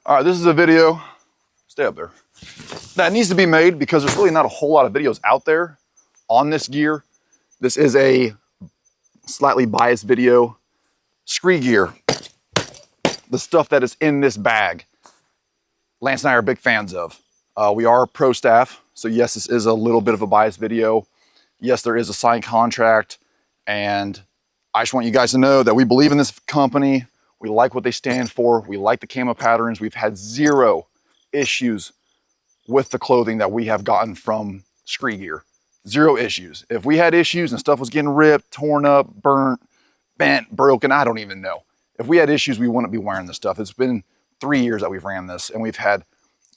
All right, this is a video, stay up there, that needs to be made because there's really not a whole lot of videos out there on this gear. This is a slightly biased video. Skre Gear, the stuff that is in this bag, Lance and I are big fans of. We are pro staff, so yes, this is a little bit of a biased video. Yes, there is a signed contract, and I just want you guys to know that we believe in this company. We like what they stand for. We like the camo patterns. We've had zero issues with the clothing that we have gotten from Skre Gear. Zero issues. If we had issues and stuff was getting ripped, torn up, burnt, bent, broken, I don't even know. If we had issues, we wouldn't be wearing this stuff. It's been 3 years that we've ran this and we've had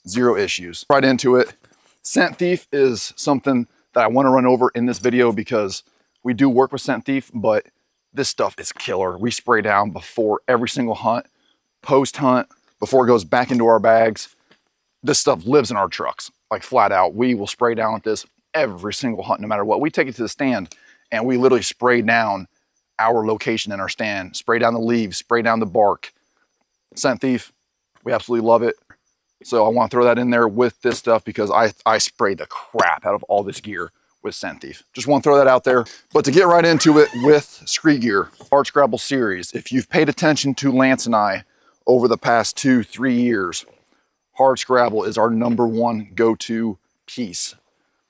zero issues. Right into it. Scent Thief is something that I want to run over in this video because we do work with Scent Thief, but this stuff is killer. We spray down before every single hunt, post hunt, before it goes back into our bags. This stuff lives in our trucks, like flat out. We will spray down with this every single hunt, no matter what. We take it to the stand and we literally spray down our location in our stand, spray down the leaves, spray down the bark. Scent Thief, we absolutely love it. So I want to throw that in there with this stuff because I spray the crap out of all this gear with Scent Thief. Just want to throw that out there. But to get right into it with Skre Gear, Hardscrabble series, if you've paid attention to Lance and I over the past 2-3 years, Hardscrabble is our #1 go-to piece.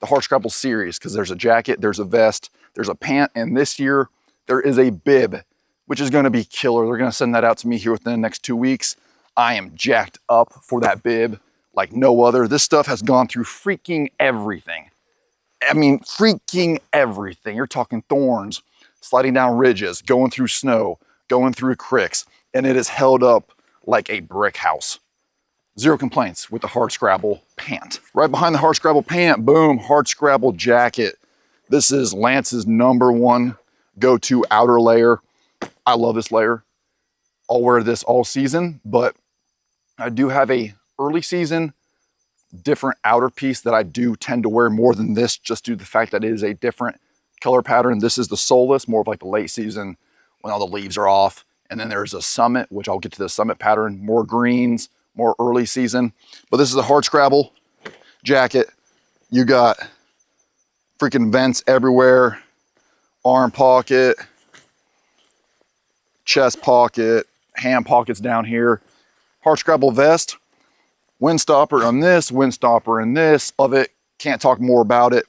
The Hardscrabble series, because there's a jacket, there's a vest, there's a pant, and this year there is a bib, which is going to be killer. They're going to send that out to me here within the next 2 weeks. I am jacked up for that bib like no other. This stuff has gone through freaking everything. I mean, freaking everything. You're talking thorns, sliding down ridges, going through snow, going through creeks, and it is held up like a brick house. Zero complaints with the Hardscrabble pant. Right behind the Hardscrabble pant, boom, Hardscrabble jacket. This is Lance's #1 go-to outer layer. I love this layer. I'll wear this all season, but I do have a early season different outer piece that I do tend to wear more than this, just due to the fact that it is a different color pattern. This is the soulless, more of like the late season when all the leaves are off. And then there's a summit, which I'll get to the summit pattern, more greens, more early season. But this is a Hardscrabble jacket. You got freaking vents everywhere, arm pocket, chest pocket, hand pockets down here. Hardscrabble vest, wind stopper on this, wind stopper in this. Love it. Can't talk more about it.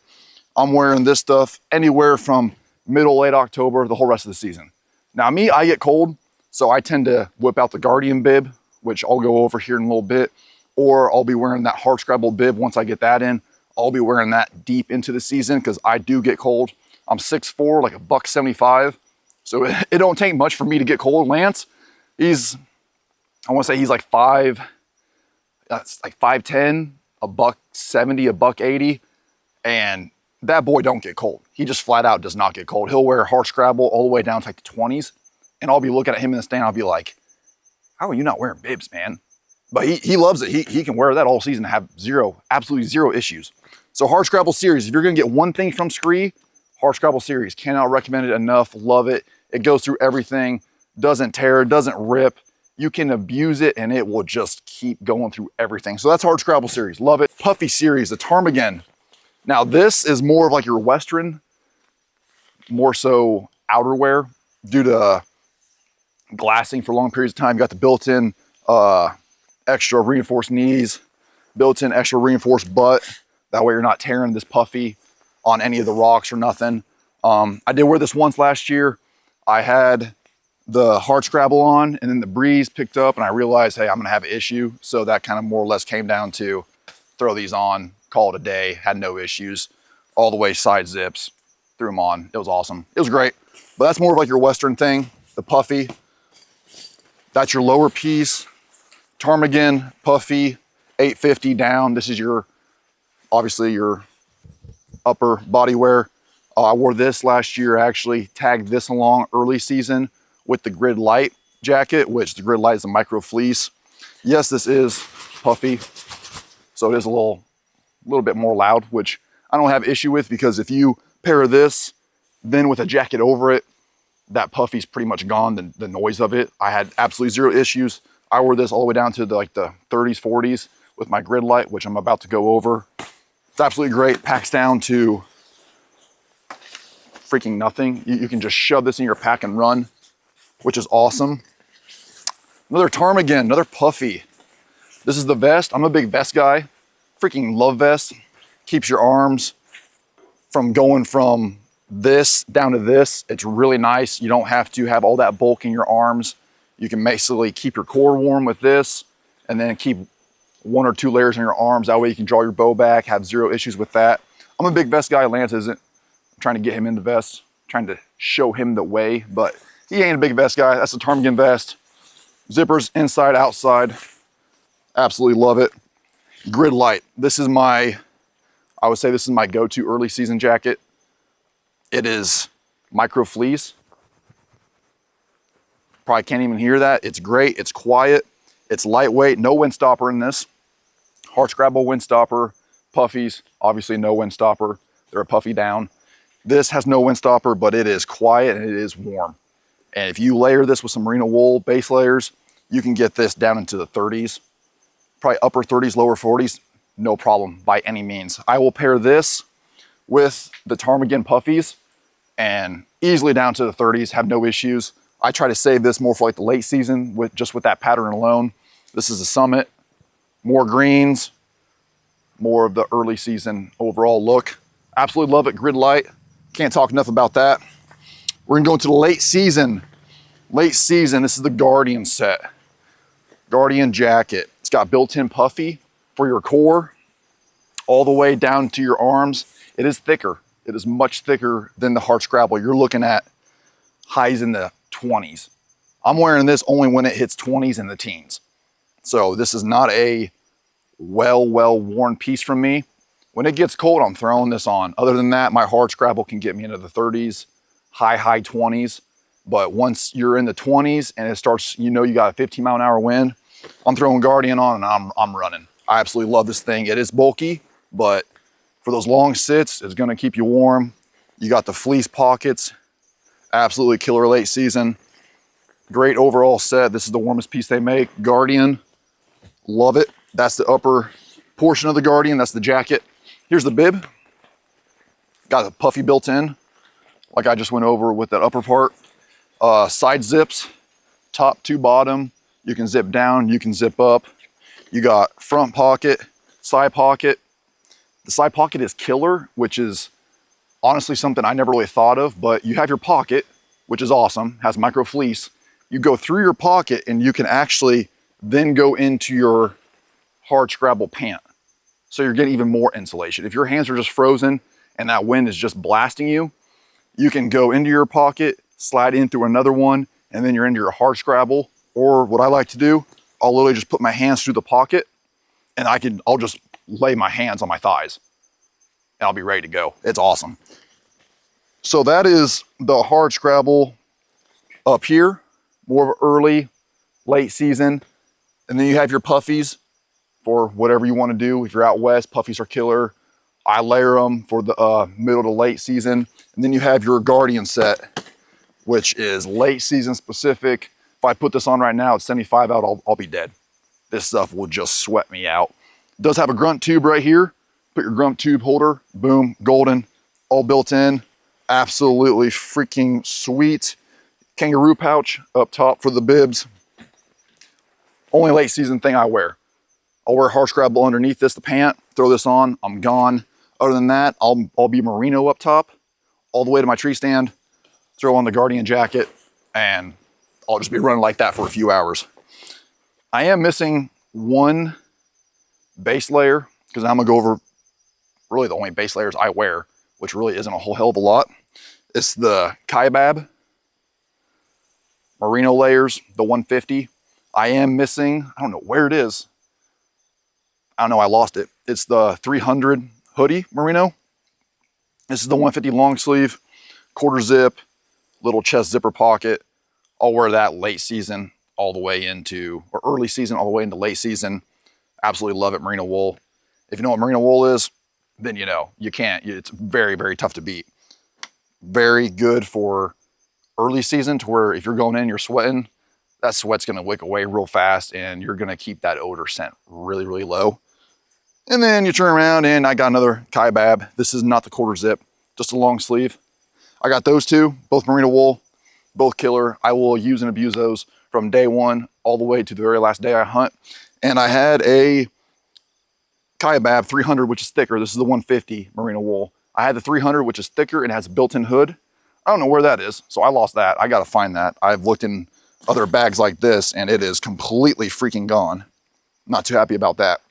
I'm wearing this stuff anywhere from middle, late October, the whole rest of the season. Now me, I get cold, so I tend to whip out the Guardian bib, which I'll go over here in a little bit, or I'll be wearing that Hardscrabble bib once I get that in. I'll be wearing that deep into the season because I do get cold. I'm 6'4", like a $175, so it don't take much for me to get cold. Lance, I want to say he's like 5'10", a $170, a $180, and that boy don't get cold. He just flat out does not get cold. He'll wear Hardscrabble all the way down to like the 20s, and I'll be looking at him in the stand. I'll be like, how are you not wearing bibs, man? But he loves it. He can wear that all season and have absolutely zero issues. So Hardscrabble series, if you're gonna get one thing from Skre, Hardscrabble series, cannot recommend it enough. Love it. It goes through everything, doesn't tear, doesn't rip. You can abuse it and it will just keep going through everything. So that's Hardscrabble series, love it. Puffy series, the ptarmigan. Now this is more of like your Western, more so outerwear due to glassing for long periods of time. You got the built-in extra reinforced knees, built-in extra reinforced butt. That way you're not tearing this puffy on any of the rocks or nothing. I did wear this once last year. I had the Hardscrabble on and then the breeze picked up and I realized, hey, I'm gonna have an issue. So that kind of more or less came down to throw these on, call it a day, had no issues, all the way side zips, threw them on. It was awesome. It was great. But that's more of like your Western thing, the puffy. That's your lower piece. Ptarmigan, puffy, 850 down. This is your, obviously your upper body wear. I wore this last year, actually tagged this along early season with the Grid Light jacket, which the Grid Light is a micro fleece. Yes, this is puffy, so it is a little bit more loud, which I don't have issue with because if you pair this, then with a jacket over it, that puffy's pretty much gone, the noise of it. I had absolutely zero issues. I wore this all the way down to like the 30s, 40s with my grid light, which I'm about to go over. It's absolutely great. Packs down to freaking nothing. You can just shove this in your pack and run, which is awesome. Another ptarmigan, another puffy. This is the vest. I'm a big vest guy. Freaking love vest. Keeps your arms from going from this down to this. It's really nice. You don't have to have all that bulk in your arms. You can basically keep your core warm with this and then keep 1 or 2 layers on your arms. That way you can draw your bow back, have zero issues with that. I'm a big vest guy. Lance isn't. I'm trying to get him into vests, trying to show him the way, but he ain't a big vest guy. That's a ptarmigan vest. Zippers inside, outside. Absolutely love it. Grid light. This is my, I would say this is my go-to early season jacket. It is micro fleece. Probably can't even hear that. It's great. It's quiet. It's lightweight. No wind stopper in this. Hardscrabble wind stopper. Puffies, obviously no wind stopper. They're a puffy down. This has no wind stopper, but it is quiet and it is warm. And if you layer this with some merino wool base layers, you can get this down into the 30s, probably upper 30s, lower 40s, no problem by any means. I will pair this with the ptarmigan puffies and easily down to the 30s, have no issues. I try to save this more for like the late season with just with that pattern alone. This is a Summit, more greens, more of the early season overall look. Absolutely love it, grid light. Can't talk enough about that. We're gonna go into the late season. Late season, this is the Guardian set. Guardian jacket. It's got built-in puffy for your core, all the way down to your arms. It is thicker. It is much thicker than the Hardscrabble. You're looking at highs in the 20s. I'm wearing this only when it hits 20s and the teens. So this is not a well worn piece from me. When it gets cold, I'm throwing this on. Other than that, my Hardscrabble can get me into the 30s, high 20s. But once you're in the 20s and it starts, you know, you got a 15-mile-an-hour wind, I'm throwing Guardian on and I'm running. I absolutely love this thing. It is bulky, but for those long sits, it's gonna keep you warm. You got the fleece pockets, absolutely killer late season. Great overall set. This is the warmest piece they make. Guardian, love it. That's the upper portion of the Guardian. That's the jacket. Here's the bib. Got a puffy built in, like I just went over with that upper part. Side zips, top to bottom. You can zip down, you can zip up. You got front pocket, side pocket. The side pocket is killer, which is honestly something I never really thought of, but you have your pocket, which is awesome, has micro fleece. You go through your pocket and you can actually then go into your Hardscrabble pant. So you're getting even more insulation. If your hands are just frozen and that wind is just blasting you, you can go into your pocket, slide in through another one, and then you're into your Hardscrabble. Or what I like to do, I'll literally just put my hands through the pocket and I'll just lay my hands on my thighs and I'll be ready to go. It's awesome. So that is the Hardscrabble up here, more of early, late season. And then you have your puffies for whatever you want to do. If you're out west, puffies are killer. I layer them for the middle to late season. And then you have your Guardian set, which is late season specific. If I put this on right now at 75 out, I'll be dead. This stuff will just sweat me out. It does have a grunt tube right here. Put your grunt tube holder, boom, golden, all built in. Absolutely freaking sweet. Kangaroo pouch up top for the bibs. Only late season thing I wear. I'll wear Hardscrabble underneath this, the pant, throw this on, I'm gone. Other than that, I'll be merino up top, all the way to my tree stand, throw on the Guardian jacket, and I'll just be running like that for a few hours. I am missing one base layer, because I'm gonna go over really the only base layers I wear, which really isn't a whole hell of a lot. It's the Kaibab merino layers, the 150. I am missing, I don't know where it is. I don't know, I lost it. It's the 300 hoodie merino. This is the 150 long sleeve, quarter zip, little chest zipper pocket. I'll wear that late season all the way into, or early season all the way into late season. Absolutely love it, merino wool. If you know what merino wool is, then you know, you can't, it's very tough to beat. Very good for early season to where if you're going in, you're sweating, that sweat's gonna wick away real fast and you're gonna keep that odor scent really, really low. And then you turn around and I got another kaibab. This is not the quarter zip, just a long sleeve. I got those two, both merino wool, both killer. I will use and abuse those from day one all the way to the very last day I hunt. And I had a kaibab 300, which is thicker. This is the 150 merino wool. I had the 300, which is thicker and has a built-in hood. I don't know where that is, so I lost that. I gotta find that. I've looked in other bags like this and it is completely freaking gone. Not too happy about that.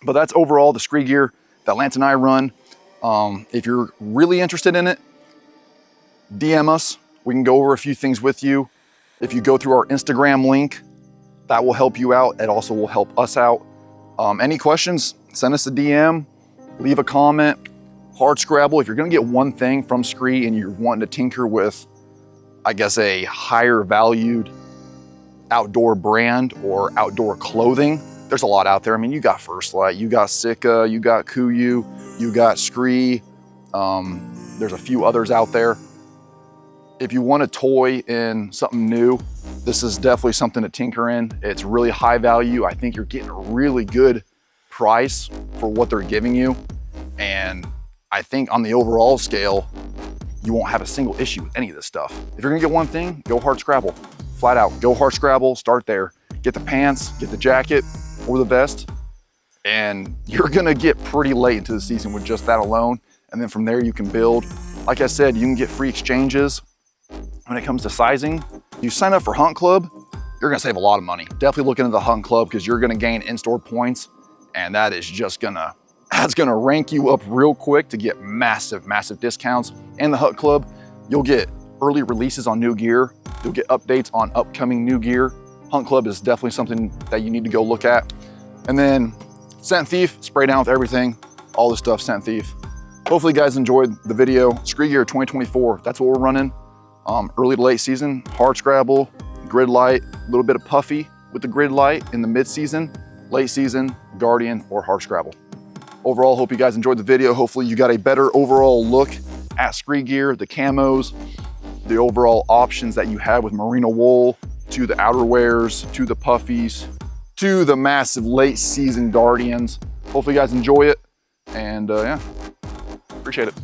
But that's overall the Skre Gear that Lance and I run. If you're really interested in it, DM us. We can go over a few things with you. If you go through our Instagram link, that will help you out. It also will help us out. Any questions, send us a DM, leave a comment. Hard Scrabble, if you're gonna get one thing from Skre and you're wanting to tinker with, I guess, a higher valued outdoor brand or outdoor clothing, there's a lot out there. I mean, you got First Light, you got Sitka, you got Kuiu, you got Skre. There's a few others out there. If you want a toy in something new, this is definitely something to tinker in. It's really high value. I think you're getting a really good price for what they're giving you. And I think on the overall scale, you won't have a single issue with any of this stuff. If you're gonna get one thing, go Hard Scrabble. Flat out, go Hard Scrabble, start there. Get the pants, get the jacket or the vest, and you're gonna get pretty late into the season with just that alone. And then from there you can build. Like I said, you can get free exchanges. When it comes to sizing, you sign up for Hunt Club, you're gonna save a lot of money. Definitely look into the Hunt Club because you're gonna gain in-store points, and that is just that's gonna rank you up real quick to get massive, massive discounts. And the Hunt Club, you'll get early releases on new gear. You'll get updates on upcoming new gear. Hunt Club is definitely something that you need to go look at. And then Scent Thief, spray down with everything, all this stuff, Scent Thief. Hopefully you guys enjoyed the video. Skre Gear 2024, that's what we're running. Early to late season, Hard Scrabble, Grid Light, a little bit of Puffy with the Grid Light in the mid-season, late season, Guardian or Hard Scrabble. Overall, hope you guys enjoyed the video. Hopefully you got a better overall look at Skre Gear, the camos, the overall options that you have with merino wool, to the outerwears, to the puffies, to the massive late season Guardians. Hopefully you guys enjoy it, and yeah, appreciate it.